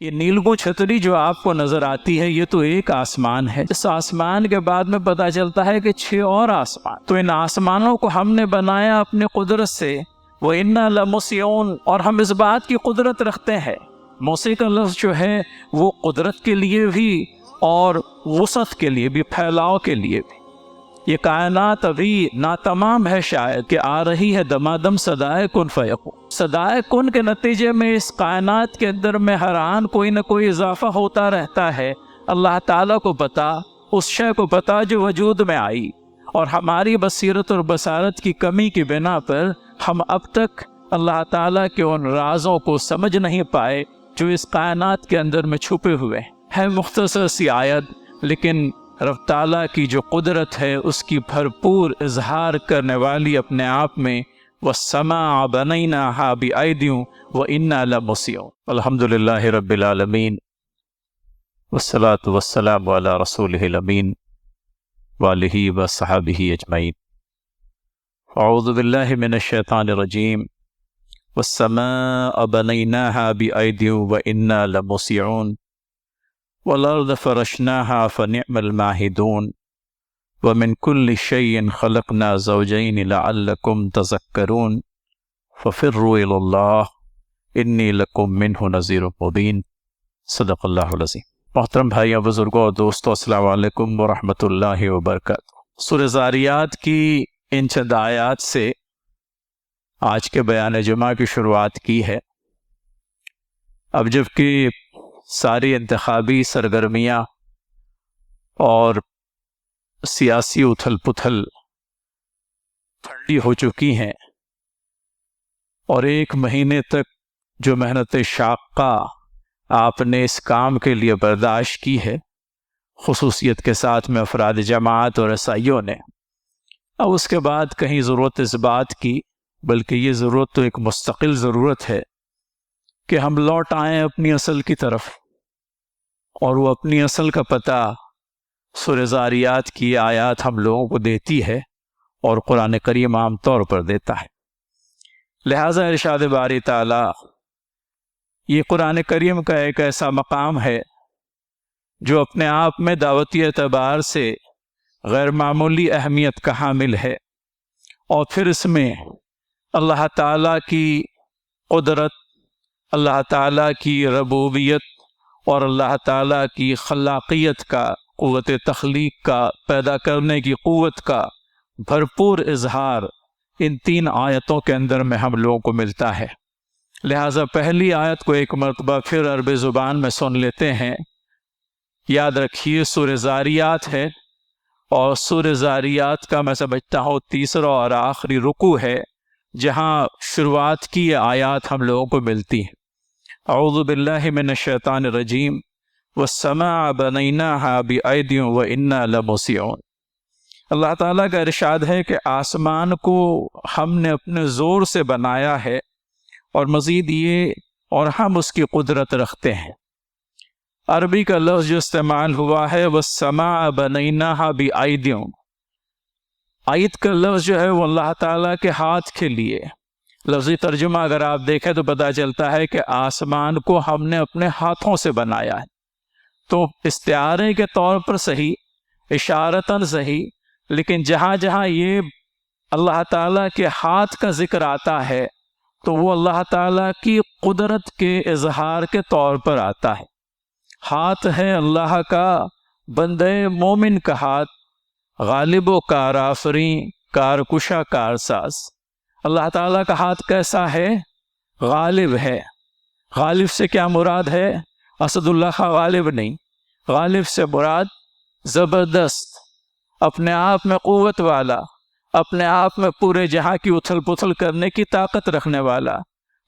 یہ نیلگوں چھتری جو آپ کو نظر آتی ہے یہ تو ایک آسمان ہے، اس آسمان کے بعد میں پتہ چلتا ہے کہ 6 اور آسمان، تو ان آسمانوں کو ہم نے بنایا اپنے قدرت سے، وَإِنَّا لَمُوسِعُونَ، اور ہم اس بات کی قدرت رکھتے ہیں۔ موسیع کا لفظ جو ہے وہ قدرت کے لیے بھی اور وسعت کے لیے بھی، پھیلاؤ کے لیے بھی۔ یہ کائنات ابھی ناتمام ہے، شاید کہ آ رہی ہے دمادم صدائے کن فیکون، صدائے کن کے نتیجے میں اس کائنات کے اندر میں ہر آن کوئی نہ کوئی اضافہ ہوتا رہتا ہے۔ اللہ تعالیٰ کو پتا، اس شے کو پتا جو وجود میں آئی، اور ہماری بصیرت اور بصارت کی کمی کی بنا پر ہم اب تک اللہ تعالیٰ کے ان رازوں کو سمجھ نہیں پائے جو اس کائنات کے اندر میں چھپے ہوئے ہیں۔ ہے مختصر سی آیت، لیکن رب تعالیٰ کی جو قدرت ہے اس کی بھرپور اظہار کرنے والی اپنے آپ میں، وَالسَّمَاءَ بَنَيْنَاهَا بِأَيْدٍ وَإِنَّا لَمُوسِعُونَ۔ الحمدللہ رب العالمین، والصلاة والسلام علی رسولہ الامین وآلہ وصحبہ اجمعین۔ اعوذ باللہ من الشیطان الرجیم، وَالسَّمَاءَ بَنَيْنَاهَا بِأَيْدٍ وَإِنَّا لَمُوسِعُونَ وَالْأَرْضَ فَرَشْنَاهَا فَنِعْمَ الْمَاهِدُونَ وَمِنْ كُلِّ شَيْءٍ خَلَقْنَا زَوْجَيْنِ لَعَلَّكُمْ تَذَكَّرُونَ فَفِرُّوا إِلَى اللَّهِ إِنِّي لَكُمْ مِنْهُ نَذِيرٌ مُبِينٌ۔ صدق اللہ العظیم۔ محترم بھائیوں، بزرگوں اور دوستوں، السلام علیکم ورحمۃ اللہ وبرکاتہ۔ سورہ ذاریات کی ان چند آیات سے آج کے بیان جمعہ کی شروعات کی ہے۔ اب جبکہ ساری انتخابی سرگرمیاں اور سیاسی اتھل پتھل ٹھنڈی ہو چکی ہیں، اور 1 مہینے تک جو محنت شاقہ آپ نے اس کام کے لیے برداشت کی ہے، خصوصیت کے ساتھ میں افراد جماعت اور رسائیوں نے، اب اس کے بعد کہیں ضرورت اس بات کی، بلکہ یہ ضرورت تو ایک مستقل ضرورت ہے کہ ہم لوٹ آئیں اپنی اصل کی طرف، اور وہ اپنی اصل کا پتہ سورہ ذاریات کی آیات ہم لوگوں کو دیتی ہے، اور قرآن کریم عام طور پر دیتا ہے۔ لہٰذا ارشاد باری تعالی، یہ قرآن کریم کا ایک ایسا مقام ہے جو اپنے آپ میں دعوتی اعتبار سے غیر معمولی اہمیت کا حامل ہے، اور پھر اس میں اللہ تعالیٰ کی قدرت، اللہ تعالیٰ کی ربوبیت اور اللہ تعالیٰ کی خلاقیت کا، قوت تخلیق کا، پیدا کرنے کی قوت کا بھرپور اظہار ان 3 آیتوں کے اندر میں ہم لوگوں کو ملتا ہے۔ لہٰذا پہلی آیت کو ایک مرتبہ پھر عربی زبان میں سن لیتے ہیں۔ یاد رکھیے سورہ ذاریات ہے، اور سورہ ذاریات کا میں سمجھتا ہوں تیسرا اور آخری رکوع ہے جہاں شروعات کی یہ آیات ہم لوگوں کو ملتی ہیں۔ اعوذ باللہ من الشیطان الرجیم، وَالسَّمَاءَ بَنَيْنَاهَا بِأَيْدٍ وَإِنَّا لَمُوسِعُونَ۔ اللہ تعالیٰ کا ارشاد ہے کہ آسمان کو ہم نے اپنے زور سے بنایا ہے، اور مزید یہ، اور ہم اس کی قدرت رکھتے ہیں۔ عربی کا لفظ جو استعمال ہوا ہے وَالسَّمَاءَ بَنَيْنَاهَا بِأَيْدٍ، آیت کا لفظ جو ہے وہ اللہ تعالیٰ کے ہاتھ کے لیے، لفظی ترجمہ اگر آپ دیکھیں تو پتہ چلتا ہے کہ آسمان کو ہم نے اپنے ہاتھوں سے بنایا ہے۔ تو استعارے کے طور پر صحیح، اشارتاً صحیح، لیکن جہاں جہاں یہ اللہ تعالیٰ کے ہاتھ کا ذکر آتا ہے تو وہ اللہ تعالیٰ کی قدرت کے اظہار کے طور پر آتا ہے۔ ہاتھ ہے اللہ کا، بندے مومن کا ہاتھ، غالب و کار آفریں، کارکشا کارساز۔ اللہ تعالیٰ کا ہاتھ کیسا ہے؟ غالب ہے۔ غالب سے کیا مراد ہے؟ اسد اللہ کا غالب نہیں، غالب سے مراد زبردست، اپنے آپ میں قوت والا، اپنے آپ میں پورے جہاں کی اتھل پتھل کرنے کی طاقت رکھنے والا۔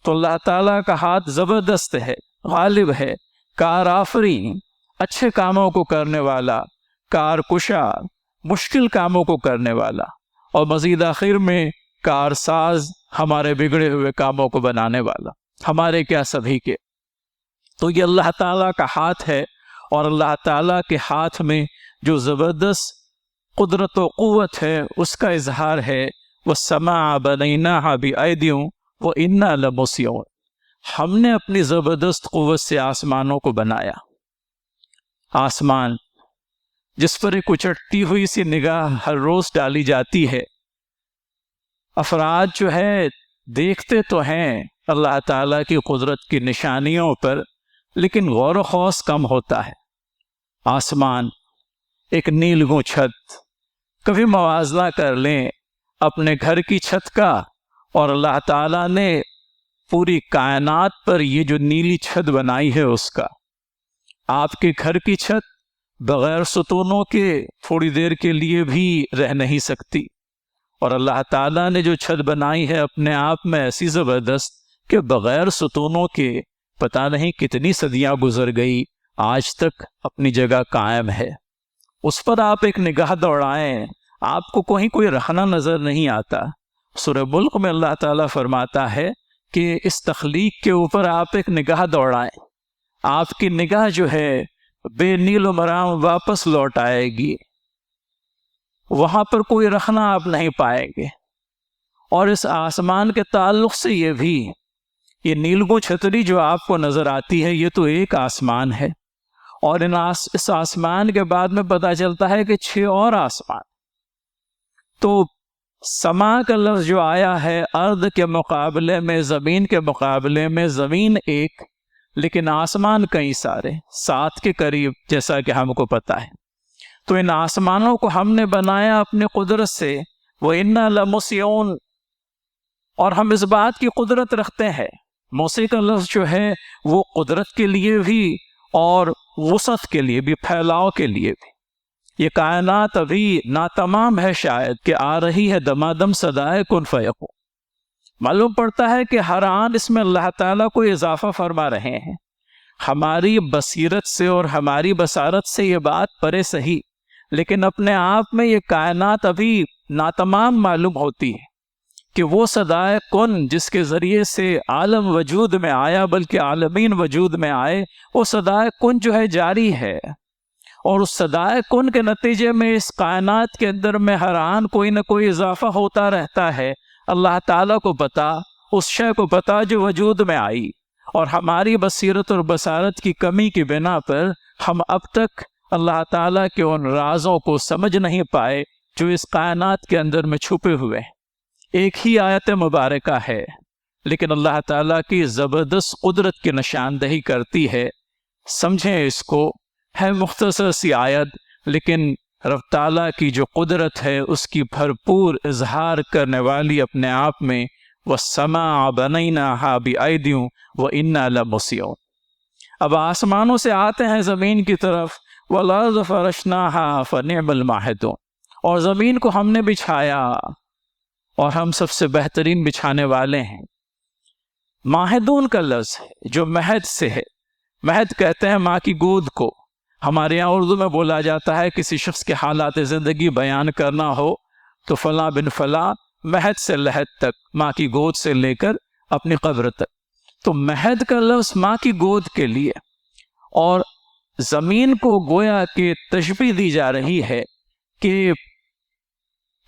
تو اللہ تعالیٰ کا ہاتھ زبردست ہے، غالب ہے، کار آفریں، اچھے کاموں کو کرنے والا، کارکشا، مشکل کاموں کو کرنے والا، اور مزید آخر میں کارساز، ہمارے بگڑے ہوئے کاموں کو بنانے والا، ہمارے کیا سبھی کے۔ تو یہ اللہ تعالیٰ کا ہاتھ ہے، اور اللہ تعالیٰ کے ہاتھ میں جو زبردست قدرت و قوت ہے اس کا اظہار ہے۔ وَالسَّمَاءَ بَنَيْنَاهَا بِأَيْدٍ وَإِنَّا لَمُوسِعُونَ۔ ہم نے اپنی زبردست قوت سے آسمانوں کو بنایا. آسمان جس پر ایک اچٹتی ہوئی سی نگاہ ہر روز ڈالی جاتی ہے. افراد جو ہے دیکھتے تو ہیں اللہ تعالیٰ کی قدرت کی نشانیوں پر، لیکن غور و خوض کم ہوتا ہے. آسمان، ایک نیلگوں چھت، کبھی موازنہ کر لیں اپنے گھر کی چھت کا اور اللہ تعالیٰ نے پوری کائنات پر یہ جو نیلی چھت بنائی ہے اس کا. آپ کے گھر کی چھت بغیر ستونوں کے تھوڑی دیر کے لیے بھی رہ نہیں سکتی، اور اللہ تعالیٰ نے جو چھت بنائی ہے اپنے آپ میں ایسی زبردست کہ بغیر ستونوں کے پتہ نہیں کتنی صدیاں گزر گئی، آج تک اپنی جگہ قائم ہے. اس پر آپ ایک نگاہ دوڑائیں، آپ کو کوئی رخنہ نظر نہیں آتا. سورہ ملک میں اللہ تعالیٰ فرماتا ہے کہ اس تخلیق کے اوپر آپ ایک نگاہ دوڑائیں، آپ کی نگاہ جو ہے بے نیل و مرام واپس لوٹ آئے گی، وہاں پر کوئی رخنہ آپ نہیں پائیں گے. اور اس آسمان کے تعلق سے یہ نیلگوں چھتری جو آپ کو نظر آتی ہے یہ تو ایک آسمان ہے، اور اس آسمان کے بعد میں پتہ چلتا ہے کہ 6 اور آسمان. تو سما کا لفظ جو آیا ہے ارض کے مقابلے میں، زمین کے مقابلے میں، زمین ایک لیکن آسمان کئی سارے، 7 کے قریب، جیسا کہ ہم کو پتہ ہے. تو ان آسمانوں کو ہم نے بنایا اپنے قدرت سے. وَإِنَّا لَمُوسِعُونَ، اور ہم اس بات کی قدرت رکھتے ہیں. موسیع کا لفظ جو ہے وہ قدرت کے لیے بھی اور وسعت کے لیے بھی، پھیلاؤ کے لیے بھی. یہ کائنات ابھی ناتمام ہے، شاید کہ آ رہی ہے دمادم صدائے کن فیکون. معلوم پڑتا ہے کہ ہر آن اس میں اللہ تعالیٰ کو اضافہ فرما رہے ہیں. ہماری بصیرت سے اور ہماری بصارت سے یہ بات پرے صحیح، لیکن اپنے آپ میں یہ کائنات ابھی ناتمام معلوم ہوتی ہے کہ وہ صدائے کن جس کے ذریعے سے عالم وجود میں آیا، بلکہ عالمین وجود میں آئے، وہ صدائے کن جو ہے جاری ہے. اور اس صدائے کن کے نتیجے میں اس کائنات کے اندر میں ہر آن کوئی نہ کوئی اضافہ ہوتا رہتا ہے. اللہ تعالیٰ کو پتا، اس شے کو پتا جو وجود میں آئی، اور ہماری بصیرت اور بصارت کی کمی کی بنا پر ہم اب تک اللہ تعالیٰ کے ان رازوں کو سمجھ نہیں پائے جو اس کائنات کے اندر میں چھپے ہوئے ہیں. ایک ہی آیت مبارکہ ہے لیکن اللہ تعالیٰ کی زبردست قدرت کی نشاندہی کرتی ہے. سمجھیں اس کو، ہے مختصر سی آیت لیکن رب تعالیٰ کی جو قدرت ہے اس کی بھرپور اظہار کرنے والی اپنے آپ میں. وَالسَّمَاءَ بَنَيْنَاهَا بِأَيْدٍ وَإِنَّا لَمُوسِعُونَ. اب آسمانوں سے آتے ہیں زمین کی طرف. وَالْأَرْضَ فَرَشْنَاهَا فَنِعْمَ الْمَاهِدُونَ، اور زمین کو ہم نے بچھایا اور ہم سب سے بہترین بچھانے والے ہیں. ماہدون کا لفظ ہے جو مہد سے ہے. مہد کہتے ہیں ماں کی گود کو. ہمارے یہاں اردو میں بولا جاتا ہے کسی شخص کے حالات زندگی بیان کرنا ہو تو فلاں بن فلاں مہد سے لحد تک، ماں کی گود سے لے کر اپنی قبر تک. تو مہد کا لفظ ماں کی گود کے لیے، اور زمین کو گویا کہ تشبیہ دی جا رہی ہے کہ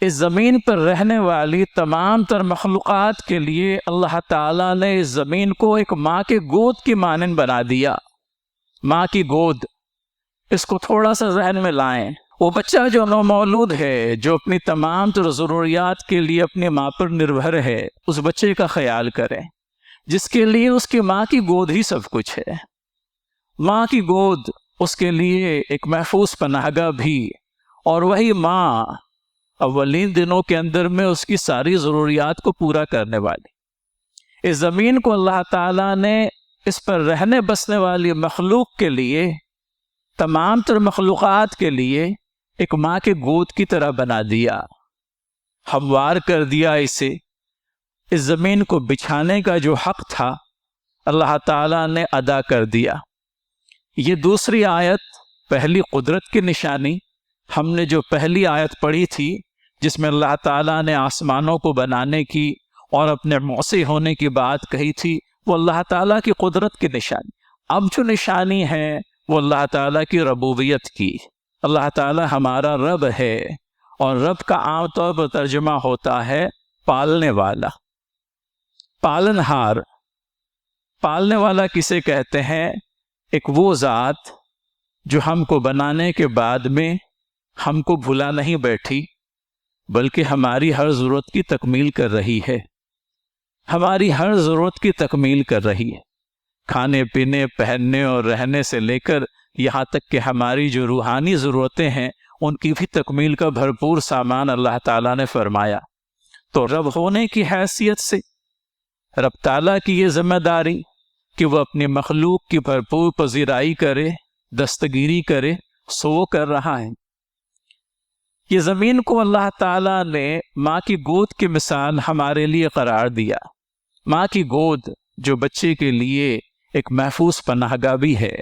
اس زمین پر رہنے والی تمام تر مخلوقات کے لیے اللہ تعالیٰ نے اس زمین کو ایک ماں کے گود کی مانند بنا دیا. ماں کی گود، اس کو تھوڑا سا ذہن میں لائیں. وہ بچہ جو نومولود ہے، جو اپنی تمام تر ضروریات کے لیے اپنی ماں پر نربھر ہے، اس بچے کا خیال کریں جس کے لیے اس کی ماں کی گود ہی سب کچھ ہے. ماں کی گود اس کے لیے ایک محفوظ پناہ گاہ بھی، اور وہی ماں اولین دنوں کے اندر میں اس کی ساری ضروریات کو پورا کرنے والی. اس زمین کو اللہ تعالیٰ نے اس پر رہنے بسنے والی مخلوق کے لیے، تمام تر مخلوقات کے لیے ایک ماں کے گود کی طرح بنا دیا، ہموار کر دیا اسے. اس زمین کو بچھانے کا جو حق تھا اللہ تعالیٰ نے ادا کر دیا. یہ دوسری آیت پہلی قدرت کی نشانی. ہم نے جو پہلی آیت پڑھی تھی جس میں اللہ تعالیٰ نے آسمانوں کو بنانے کی اور اپنے موسیع ہونے کی بات کہی تھی، وہ اللہ تعالیٰ کی قدرت کی نشانی. اب جو نشانی ہے وہ اللہ تعالیٰ کی ربوبیت کی. اللہ تعالیٰ ہمارا رب ہے، اور رب کا عام طور پر ترجمہ ہوتا ہے پالنے والا، پالنہار. پالنے والا کسے کہتے ہیں؟ ایک وہ ذات جو ہم کو بنانے کے بعد میں ہم کو بھلا نہیں بیٹھی، بلکہ ہماری ہر ضرورت کی تکمیل کر رہی ہے، ہماری ہر ضرورت کی تکمیل کر رہی ہے، کھانے پینے، پہننے اور رہنے سے لے کر یہاں تک کہ ہماری جو روحانی ضرورتیں ہیں ان کی بھی تکمیل کا بھرپور سامان اللہ تعالیٰ نے فرمایا۔ تو رب ہونے کی حیثیت سے رب تعالیٰ کی یہ ذمہ داری کہ وہ اپنی مخلوق کی بھرپور پذیرائی کرے، دستگیری کرے، سو وہ کر رہا ہے۔ یہ زمین کو اللہ تعالیٰ نے ماں کی گود کی مثال ہمارے لیے قرار دیا۔ ماں کی گود جو بچے کے لیے ایک محفوظ پناہ گاہ بھی ہے،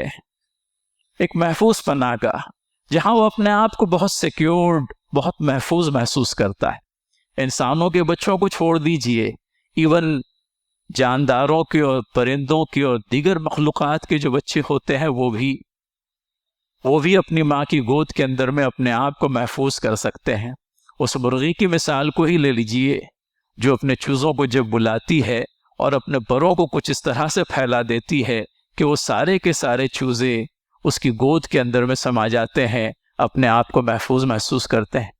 ایک محفوظ پناہ گاہ جہاں وہ اپنے آپ کو بہت سیکیورڈ، بہت محفوظ محسوس کرتا ہے۔ انسانوں کے بچوں کو چھوڑ دیجئے، ایون جانداروں کے اور پرندوں کے اور دیگر مخلوقات کے جو بچے ہوتے ہیں وہ بھی اپنی ماں کی گود کے اندر میں اپنے آپ کو محفوظ کر سکتے ہیں۔ اس مرغی کی مثال کو ہی لے لیجئے جو اپنے چوزوں کو جب بلاتی ہے اور اپنے پروں کو کچھ اس طرح سے پھیلا دیتی ہے کہ وہ سارے کے سارے چوزے اس کی گود کے اندر میں سما جاتے ہیں، اپنے آپ کو محفوظ محسوس کرتے ہیں۔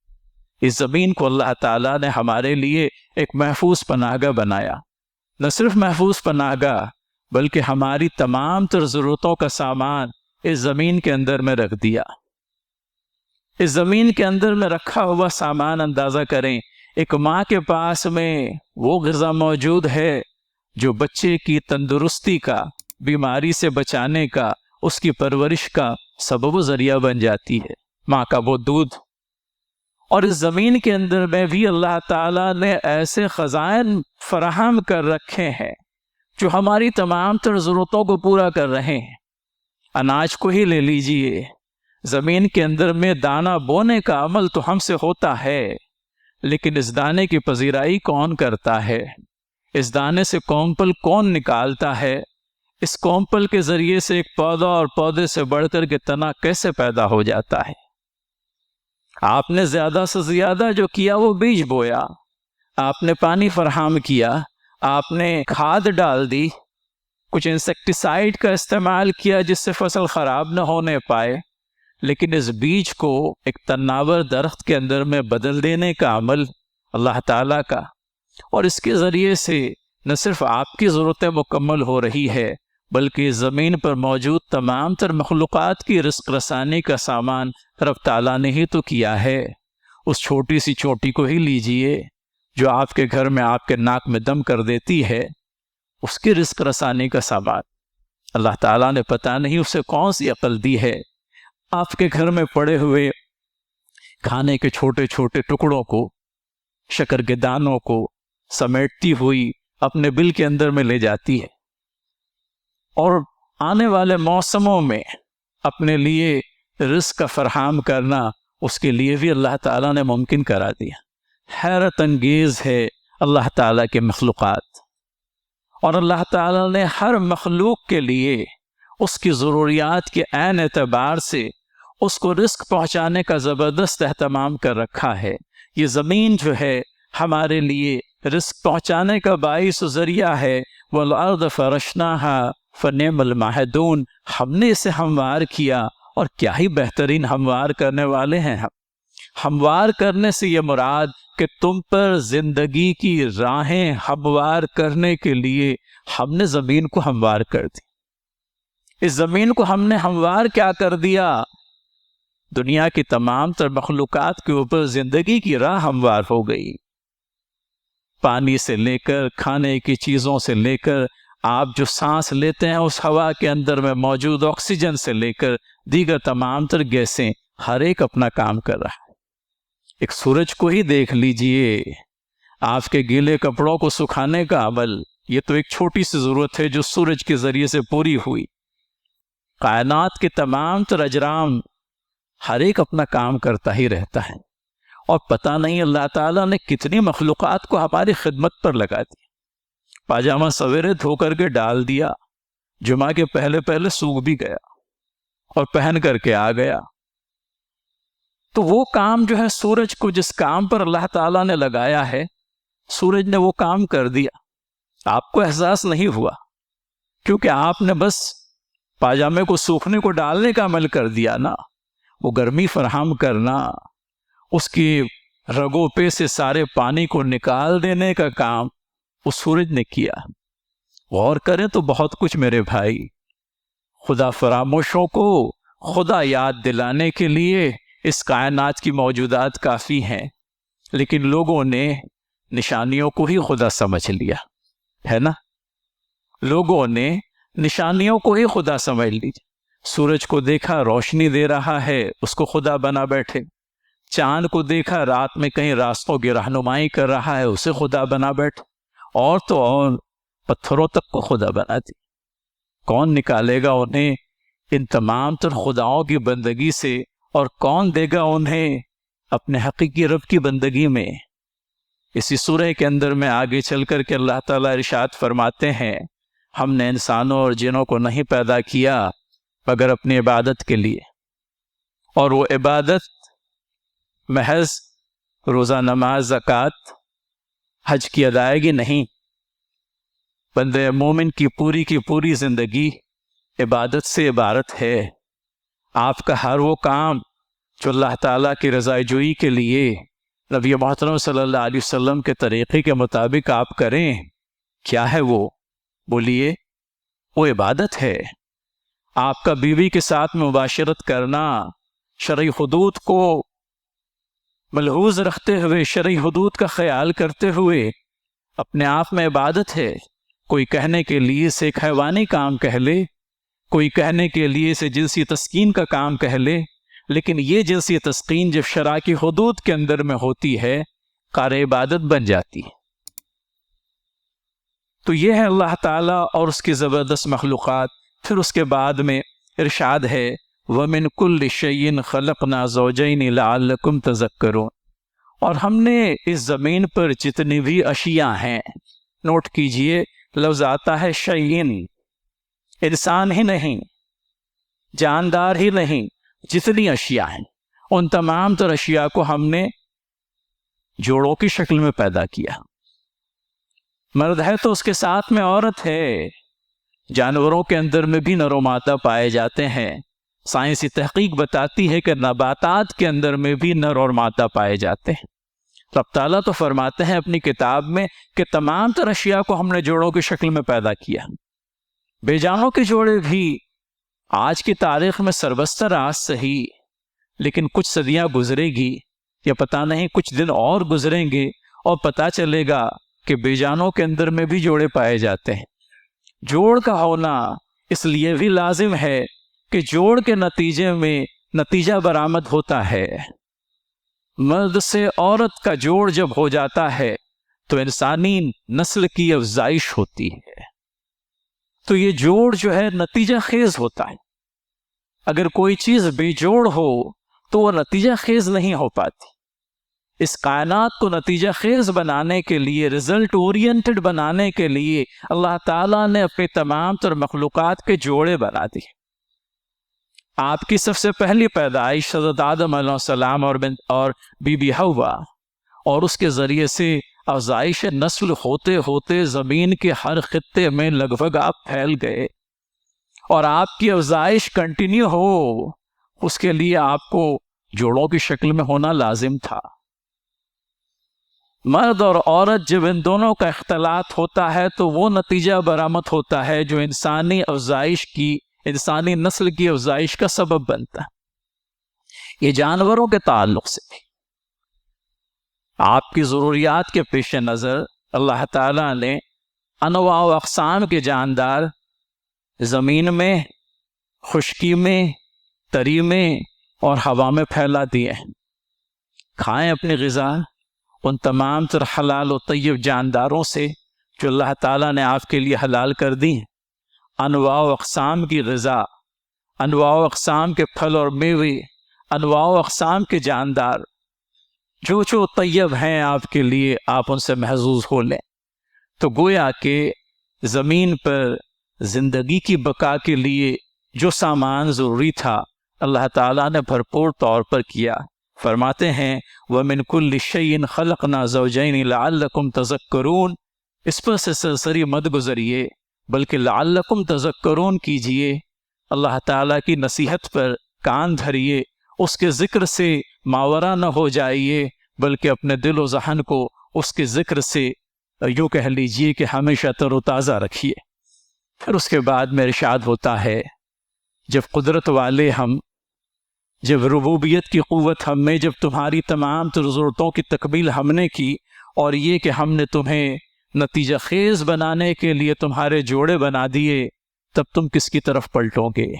اس زمین کو اللہ تعالیٰ نے ہمارے لیے ایک محفوظ پناہ گاہ بنایا۔ نہ صرف محفوظ پناہ گاہ بلکہ ہماری تمام تر ضرورتوں کا سامان اس زمین کے اندر میں رکھ دیا۔ اس زمین کے اندر میں رکھا ہوا سامان اندازہ کریں، ایک ماں کے پاس میں وہ غذا موجود ہے جو بچے کی تندرستی کا، بیماری سے بچانے کا، اس کی پرورش کا سبب و ذریعہ بن جاتی ہے، ماں کا وہ دودھ۔ اور اس زمین کے اندر میں بھی اللہ تعالیٰ نے ایسے خزائن فراہم کر رکھے ہیں جو ہماری تمام تر ضرورتوں کو پورا کر رہے ہیں۔ اناج کو ہی لے لیجئے، زمین کے اندر میں دانہ بونے کا عمل تو ہم سے ہوتا ہے، لیکن اس دانے کی پذیرائی کون کرتا ہے؟ اس دانے سے کومپل کون نکالتا ہے؟ اس کومپل کے ذریعے سے ایک پودا اور پودے سے بڑھ کر کے تنا کیسے پیدا ہو جاتا ہے؟ آپ نے زیادہ سے زیادہ جو کیا وہ بیج بویا، آپ نے پانی فراہم کیا، آپ نے کھاد ڈال دی، کچھ انسیکٹیسائیڈ کا استعمال کیا جس سے فصل خراب نہ ہونے پائے، لیکن اس بیج کو ایک تناور درخت کے اندر میں بدل دینے کا عمل اللہ تعالیٰ کا، اور اس کے ذریعے سے نہ صرف آپ کی ضرورتیں مکمل ہو رہی ہے بلکہ زمین پر موجود تمام تر مخلوقات کی رزق رسانی کا سامان رب تعالیٰ نے ہی تو کیا ہے۔ اس چھوٹی سی چوٹی کو ہی لیجئے جو آپ کے گھر میں آپ کے ناک میں دم کر دیتی ہے، اس کی رزق رسانی کا سامان اللہ تعالیٰ نے پتہ نہیں اسے کون سی عقل دی ہے، آپ کے گھر میں پڑے ہوئے کھانے کے چھوٹے چھوٹے ٹکڑوں کو، شکر کے دانوں کو سمیٹتی ہوئی اپنے بل کے اندر میں لے جاتی ہے، اور آنے والے موسموں میں اپنے لیے رزق کا فراہم کرنا اس کے لیے بھی اللہ تعالیٰ نے ممکن کرا دیا۔ حیرت انگیز ہے اللہ تعالیٰ کے مخلوقات، اور اللہ تعالیٰ نے ہر مخلوق کے لیے اس کی ضروریات کے عین اعتبار سے اس کو رزق پہنچانے کا زبردست اہتمام کر رکھا ہے۔ یہ زمین جو ہے ہمارے لیے رزق پہنچانے کا باعث ذریعہ ہے۔ وَالْأَرْضَ فَرَشْنَاهَا فَنِعْمَ الْمَاهِدُونَ، ہم نے اسے ہموار کیا، اور کیا ہی بہترین ہموار کرنے والے ہیں ہم۔ ہموار کرنے سے یہ مراد کہ تم پر زندگی کی راہیں ہموار کرنے کے لیے ہم نے زمین کو ہموار کر دی۔ اس زمین کو ہم نے ہموار کیا کر دیا؟ دنیا کی تمام تر مخلوقات کے اوپر زندگی کی راہ ہموار ہو گئی، پانی سے لے کر، کھانے کی چیزوں سے لے کر، آپ جو سانس لیتے ہیں اس ہوا کے اندر میں موجود آکسیجن سے لے کر دیگر تمام تر گیسیں، ہر ایک اپنا کام کر رہا ہے۔ ایک سورج کو ہی دیکھ لیجئے، آپ کے گیلے کپڑوں کو سکھانے کا عمل، یہ تو ایک چھوٹی سی ضرورت ہے جو سورج کے ذریعے سے پوری ہوئی۔ کائنات کے تمام تر اجرام ہر ایک اپنا کام کرتا ہی رہتا ہے، اور پتہ نہیں اللہ تعالیٰ نے کتنی مخلوقات کو ہماری خدمت پر لگا دی۔ پاجامہ سویرے دھو کر کے ڈال دیا، جمعہ کے پہلے سوکھ بھی گیا اور پہن کر کے آ گیا۔ تو وہ کام جو ہے سورج کو جس کام پر اللہ تعالیٰ نے لگایا ہے، سورج نے وہ کام کر دیا، آپ کو احساس نہیں ہوا کیونکہ آپ نے بس پاجامے کو سوکھنے کو ڈالنے کا عمل کر دیا نا، وہ گرمی فراہم کرنا، اس کی رگوں پہ سے سارے پانی کو نکال دینے کا کام اس سورج نے کیا۔ غور کریں تو بہت کچھ میرے بھائی، خدا فراموشوں کو خدا یاد دلانے کے لیے اس کائنات کی موجودات کافی ہیں، لیکن لوگوں نے نشانیوں کو ہی خدا سمجھ لیا ہے نا۔ لوگوں نے نشانیوں کو ہی خدا سمجھ لی۔ سورج کو دیکھا روشنی دے رہا ہے، اس کو خدا بنا بیٹھے۔ چاند کو دیکھا رات میں کہیں راستوں کی رہنمائی کر رہا ہے، اسے خدا بنا بیٹھے۔ اور تو اور پتھروں تک کو خدا بنا دی۔ کون نکالے گا انہیں ان تمام تر خداؤں کی بندگی سے، اور کون دے گا انہیں اپنے حقیقی رب کی بندگی میں؟ اسی سورہ کے اندر میں آگے چل کر کے اللہ تعالیٰ ارشاد فرماتے ہیں، ہم نے انسانوں اور جنوں کو نہیں پیدا کیا مگر اپنی عبادت کے لیے، اور وہ عبادت محض روزہ، نماز، زکوٰۃ، حج کی ادائیگی نہیں۔ بندے مومن کی پوری زندگی عبادت سے عبارت ہے۔ آپ کا ہر وہ کام جو اللہ تعالیٰ کی رضا جوئی کے لیے نبی محترم صلی اللہ علیہ وسلم کے طریقے کے مطابق آپ کریں، کیا ہے وہ؟ بولیے، وہ عبادت ہے۔ آپ کا بیوی کے ساتھ مباشرت کرنا شرعی حدود کو ملحوظ رکھتے ہوئے، شرعی حدود کا خیال کرتے ہوئے اپنے آپ میں عبادت ہے۔ کوئی کہنے کے لیے اسے ایک حیوانی کام کہہ لے، کوئی کہنے کے لیے اسے جنسی تسکین کا کام کہہ لے، لیکن یہ جنسی تسکین جب شرع کی حدود کے اندر میں ہوتی ہے، کار عبادت بن جاتی ہے۔ تو یہ ہے اللہ تعالیٰ اور اس کی زبردست مخلوقات۔ پھر اس کے بعد میں ارشاد ہے، وَمِن كُلِّ شَيْءٍ خَلَقْنَا زَوْجَيْنِ لَعَلَّكُمْ تَذَكَّرُونَ، اور ہم نے اس زمین پر جتنی بھی اشیاء ہیں، نوٹ کیجئے لفظ آتا ہے شیئن، انسان ہی نہیں، جاندار ہی نہیں، جتنی اشیاء ہیں ان تمام تر اشیاء کو ہم نے جوڑوں کی شکل میں پیدا کیا۔ مرد ہے تو اس کے ساتھ میں عورت ہے۔ جانوروں کے اندر میں بھی نر و مادہ پائے جاتے ہیں۔ سائنسی تحقیق بتاتی ہے کہ نباتات کے اندر میں بھی نر اور مادہ پائے جاتے ہیں۔ رب تعالیٰ تو فرماتے ہیں اپنی کتاب میں کہ تمام تر اشیاء کو ہم نے جوڑوں کی شکل میں پیدا کیا۔ بے جانوں کے جوڑے بھی آج کی تاریخ میں سربستر آج صحیح، لیکن کچھ صدیاں گزرے گی یا پتہ نہیں کچھ دن اور گزریں گے اور پتہ چلے گا کہ بے جانوں کے اندر میں بھی جوڑے پائے جاتے ہیں۔ جوڑ کا ہونا اس لیے بھی لازم ہے کہ جوڑ کے نتیجے میں نتیجہ برآمد ہوتا ہے۔ مرد سے عورت کا جوڑ جب ہو جاتا ہے تو انسانی نسل کی افزائش ہوتی ہے۔ تو یہ جوڑ جو ہے نتیجہ خیز ہوتا ہے۔ اگر کوئی چیز بے جوڑ ہو تو وہ نتیجہ خیز نہیں ہو پاتی۔ اس کائنات کو نتیجہ خیز بنانے کے لیے، رزلٹ اورینٹڈ بنانے کے لیے اللہ تعالیٰ نے اپنی تمام تر مخلوقات کے جوڑے بنا دیے۔ آپ کی سب سے پہلی پیدائش حضرت آدم علیہ السلام اور بی بی حوا، اور اس کے ذریعے سے افزائش نسل ہوتے ہوتے زمین کے ہر خطے میں لگ بھگ آپ پھیل گئے، اور آپ کی افزائش کنٹینیو ہو اس کے لیے آپ کو جوڑوں کی شکل میں ہونا لازم تھا۔ مرد اور عورت جب ان دونوں کا اختلاط ہوتا ہے تو وہ نتیجہ برآمد ہوتا ہے جو انسانی افزائش کی، انسانی نسل کی افزائش کا سبب بنتا ہے۔ یہ جانوروں کے تعلق سے بھی آپ کی ضروریات کے پیش نظر اللہ تعالیٰ نے انواع و اقسام کے جاندار زمین میں، خشکی میں، تری میں اور ہوا میں پھیلا دیے ہیں۔ کھائیں اپنی غذا ان تمام تر حلال و طیب جانداروں سے جو اللہ تعالیٰ نے آپ کے لیے حلال کر دی ہیں۔ انواع و اقسام کی غذا، انواع و اقسام کے پھل اور میوے، انواع و اقسام کے جاندار جو طیب ہیں آپ کے لیے، آپ ان سے محظوظ ہو لیں۔ تو گویا کہ زمین پر زندگی کی بقا کے لیے جو سامان ضروری تھا اللہ تعالیٰ نے بھرپور طور پر کیا۔ فرماتے ہیں وَمِن كُلِّ شَيْءٍ خَلَقْنَا زَوْجَيْنِ لَعَلَّكُمْ تَذَكَّرُونَ۔ اس پر سے سرسری مت گزریے، بلکہ لعلکم تذکرون کیجئے، اللہ تعالیٰ کی نصیحت پر کان دھریے، اس کے ذکر سے ماورا نہ ہو جائیے، بلکہ اپنے دل و ذہن کو اس کے ذکر سے یوں کہہ لیجئے کہ ہمیشہ تر و تازہ رکھیے۔ پھر اس کے بعد میں ارشاد ہوتا ہے، جب قدرت والے ہم، جب ربوبیت کی قوت ہم میں، جب تمہاری تمام تر ضرورتوں کی تکمیل ہم نے کی، اور یہ کہ ہم نے تمہیں نتیجہ خیز بنانے کے لیے تمہارے جوڑے بنا دیے، تب تم کس کی طرف پلٹو گے؟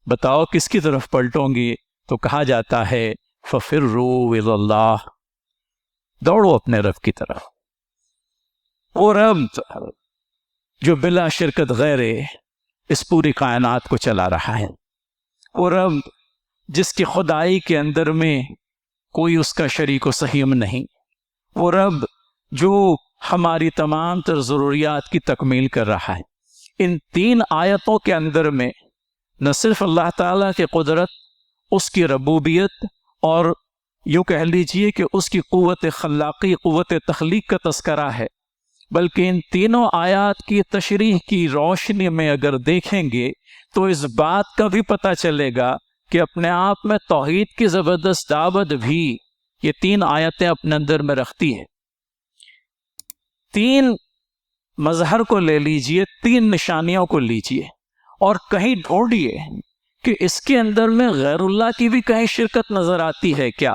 بتاؤ کس کی طرف پلٹو گے؟ تو کہا جاتا ہے فَفِرُّوا إِلَى اللَّهِ، دوڑو اپنے رب کی طرف۔ وہ رب جو بلا شرکت غیرے اس پوری کائنات کو چلا رہا ہے، وہ رب جس کی خدائی کے اندر میں کوئی اس کا شریک و سہیم نہیں، وہ رب جو ہماری تمام تر ضروریات کی تکمیل کر رہا ہے۔ ان تین آیتوں کے اندر میں نہ صرف اللہ تعالیٰ کی قدرت، اس کی ربوبیت، اور یوں کہہ لیجئے کہ اس کی قوت خلاقی، قوت تخلیق کا تذکرہ ہے، بلکہ ان تینوں آیات کی تشریح کی روشنی میں اگر دیکھیں گے تو اس بات کا بھی پتہ چلے گا کہ اپنے آپ میں توحید کی زبردست دعوت بھی یہ تین آیتیں اپنے اندر میں رکھتی ہے۔ تین مظہر کو لے لیجئے، تین نشانیوں کو لیجئے اور کہیں ڈھونڈیے کہ اس کے اندر میں غیر اللہ کی بھی کہیں شرکت نظر آتی ہے کیا؟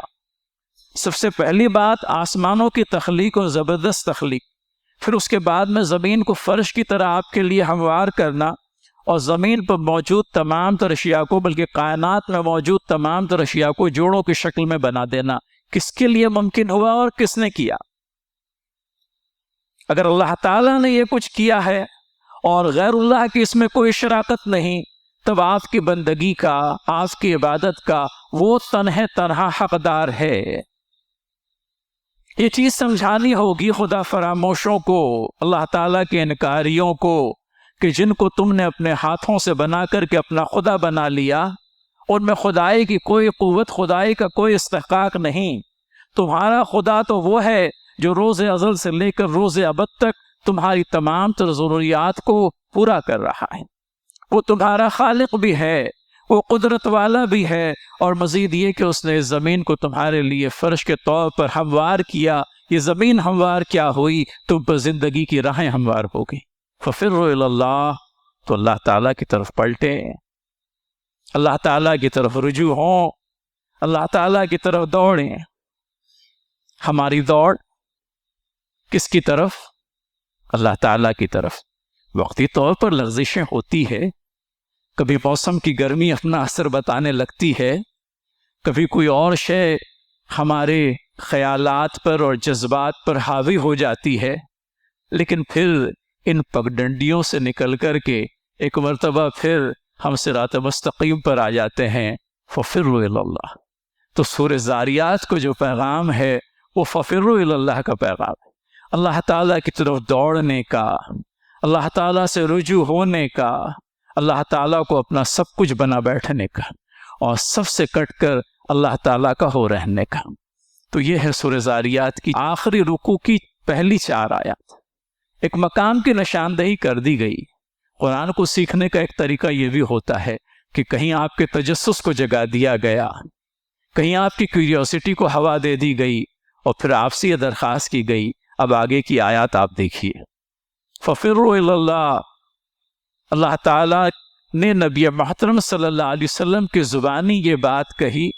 سب سے پہلی بات آسمانوں کی تخلیق اور زبردست تخلیق، پھر اس کے بعد میں زمین کو فرش کی طرح آپ کے لیے ہموار کرنا، اور زمین پر موجود تمام تر اشیاء کو، بلکہ کائنات میں موجود تمام تر اشیاء کو جوڑوں کی شکل میں بنا دینا، کس کے لیے ممکن ہوا اور کس نے کیا؟ اگر اللہ تعالیٰ نے یہ کچھ کیا ہے اور غیر اللہ کی اس میں کوئی شراکت نہیں، تب آپ کی بندگی کا، آپ کی عبادت کا وہ تنہا حقدار ہے۔ یہ چیز سمجھانی ہوگی خدا فراموشوں کو، اللہ تعالیٰ کے انکاریوں کو، کہ جن کو تم نے اپنے ہاتھوں سے بنا کر کے اپنا خدا بنا لیا، ان میں خدائی کی کوئی قوت، خدائی کا کوئی استحقاق نہیں۔ تمہارا خدا تو وہ ہے جو روز ازل سے لے کر روز ابد تک تمہاری تمام تر ضروریات کو پورا کر رہا ہے۔ وہ تمہارا خالق بھی ہے، وہ قدرت والا بھی ہے، اور مزید یہ کہ اس نے اس زمین کو تمہارے لیے فرش کے طور پر ہموار کیا۔ یہ زمین ہموار کیا ہوئی؟ تم پر زندگی کی راہیں ہموار ہو گئی۔ فَفِرُّوا إِلَى اللَّهِ، تو اللہ تعالیٰ کی طرف پلٹے، اللہ تعالیٰ کی طرف رجوع ہوں، اللہ تعالیٰ کی طرف دوڑیں۔ ہماری دوڑ کس کی طرف؟ اللہ تعالیٰ کی طرف۔ وقتی طور پر لغزشیں ہوتی ہے، کبھی موسم کی گرمی اپنا اثر بتانے لگتی ہے، کبھی کوئی اور شے ہمارے خیالات پر اور جذبات پر حاوی ہو جاتی ہے، لیکن پھر ان پگڈنڈیوں سے نکل کر کے ایک مرتبہ پھر ہم صراط مستقیم پر آ جاتے ہیں۔ فَفِرُّوا إِلَى اللَّهِ، تو سورہ زاریات کو جو پیغام ہے وہ فَفِرُّوا إِلَى اللَّهِ کا پیغام ہے، اللہ تعالیٰ کی طرف دوڑنے کا، اللہ تعالیٰ سے رجوع ہونے کا، اللہ تعالیٰ کو اپنا سب کچھ بنا بیٹھنے کا، اور سب سے کٹ کر اللہ تعالیٰ کا ہو رہنے کا۔ تو یہ ہے سورہ زاریات کی آخری رکوع کی پہلی 4 آیات۔ ایک مقام کی نشاندہی کر دی گئی۔ قرآن کو سیکھنے کا ایک طریقہ یہ بھی ہوتا ہے کہ کہیں آپ کے تجسس کو جگا دیا گیا، کہیں آپ کی کیوریوسٹی کو ہوا دے دی گئی، اور پھر آپ سے یہ درخواست کی گئی۔ اب آگے کی آیات آپ دیکھیے۔ فَفِرُّوا إِلَى اللَّهِ، اللہ تعالیٰ نے نبی محترم صلی اللہ علیہ وسلم کی زبانی یہ بات کہی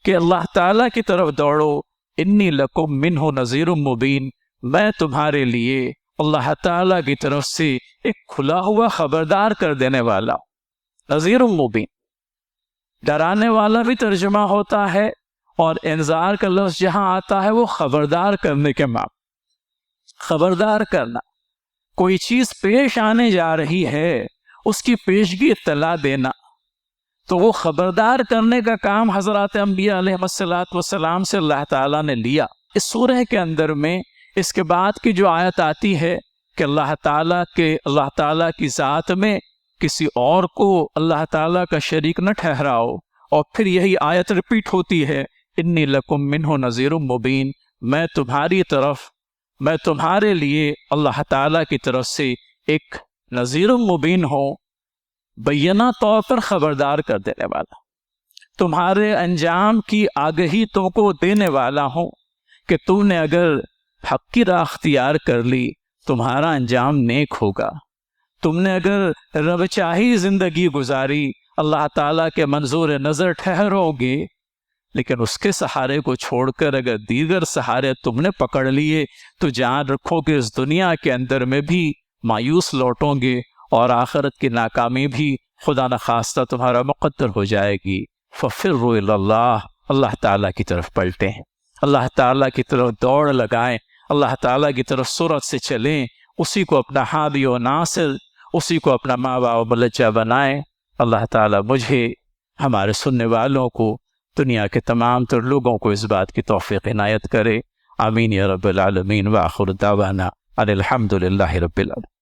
کہ اللہ تعالیٰ کی طرف دوڑو، انی لکم منہ نذیر مبین، میں تمہارے لیے اللہ تعالیٰ کی طرف سے ایک کھلا ہوا خبردار کر دینے والا۔ نذیر مبین، ڈرانے والا بھی ترجمہ ہوتا ہے، اور انذار کا لفظ جہاں آتا ہے وہ خبردار کرنے کے معنی، خبردار کرنا، کوئی چیز پیش آنے جا رہی ہے اس کی پیشگی اطلاع دینا، تو وہ خبردار کرنے کا کام حضرات انبیاء علیہ السلام سے اللہ تعالیٰ نے لیا۔ اس سورہ کے اندر میں اس کے بعد کی جو آیت آتی ہے کہ اللہ تعالیٰ کی ذات میں کسی اور کو اللہ تعالیٰ کا شریک نہ ٹھہراؤ، اور پھر یہی آیت ریپیٹ ہوتی ہے، انی لکم منہ نذیر مبین، میں تمہارے لیے اللہ تعالیٰ کی طرف سے ایک نذیر مبین ہو، بینہ طور پر خبردار کر دینے والا، تمہارے انجام کی آگہی تم کو دینے والا ہوں کہ تم نے اگر حق کی راہ اختیار کر لی تمہارا انجام نیک ہوگا، تم نے اگر رب چاہی زندگی گزاری اللہ تعالیٰ کے منظور نظر ٹھہرو گے، لیکن اس کے سہارے کو چھوڑ کر اگر دیگر سہارے تم نے پکڑ لیے تو جان رکھو کہ اس دنیا کے اندر میں بھی مایوس لوٹو گے اور آخرت کی ناکامی بھی خدا نخواستہ تمہارا مقدر ہو جائے گی۔ فَفِرُّوا إِلَى اللَّهِ، اللہ تعالیٰ کی طرف پلٹیں، اللہ تعالیٰ کی طرف دوڑ لگائیں، اللہ تعالیٰ کی طرف سرعت سے چلیں، اسی کو اپنا ہادی و ناصر، اسی کو اپنا ماوا و ملجا بنائیں۔ اللہ تعالیٰ مجھے، ہمارے سننے والوں کو، دنیا کے تمام تر لوگوں کو اس بات کی توفیق عنایت کرے۔ آمین یا رب العالمین، وآخر دعوانا ان الحمد للہ رب العالمین۔